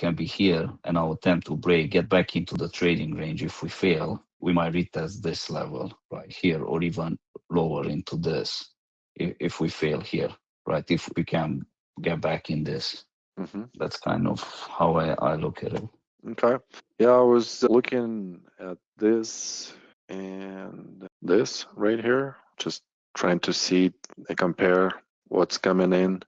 can be here and I'll attempt to break, get back into the trading range. If we fail, we might retest this level right here, or even lower into this if we fail here, right? If we can get back in this. That's kind of how I look at it. Okay. Yeah, I was looking at this and this right here, just trying to see and compare what's coming in,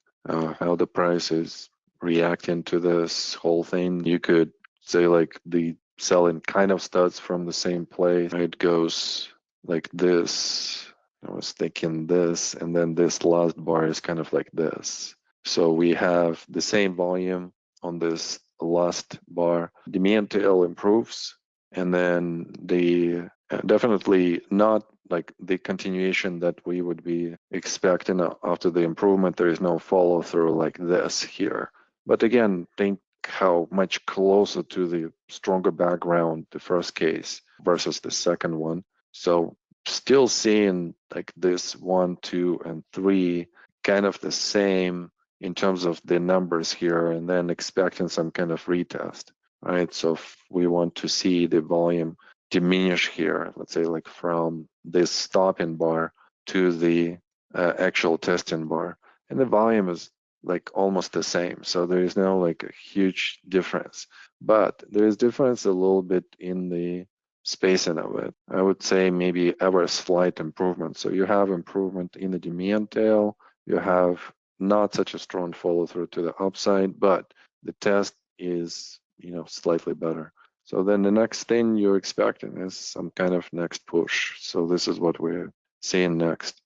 how the price is reacting to this whole thing. You could say like the selling kind of starts from the same place. It goes like this. I was thinking this, and then this last bar is kind of like this. So we have the same volume on this last bar. The mean tail improves, and then the definitely not like the continuation that we would be expecting after the improvement. There is no follow through like this here. But again, think how much closer to the stronger background the first case versus the second one. So still seeing like this 1, 2, and 3 kind of the same in terms of the numbers here, and then expecting some kind of retest, right? So if we want to see the volume diminish here, let's say like from this stopping bar to the actual testing bar, and the volume is like almost the same. So there is no like a huge difference, but there is difference a little bit in the spacing of it. I would say maybe ever slight improvement. So you have improvement in the demand tail, you have not such a strong follow through to the upside, but the test is, slightly better. So then the next thing you're expecting is some kind of next push. So this is what we're seeing next.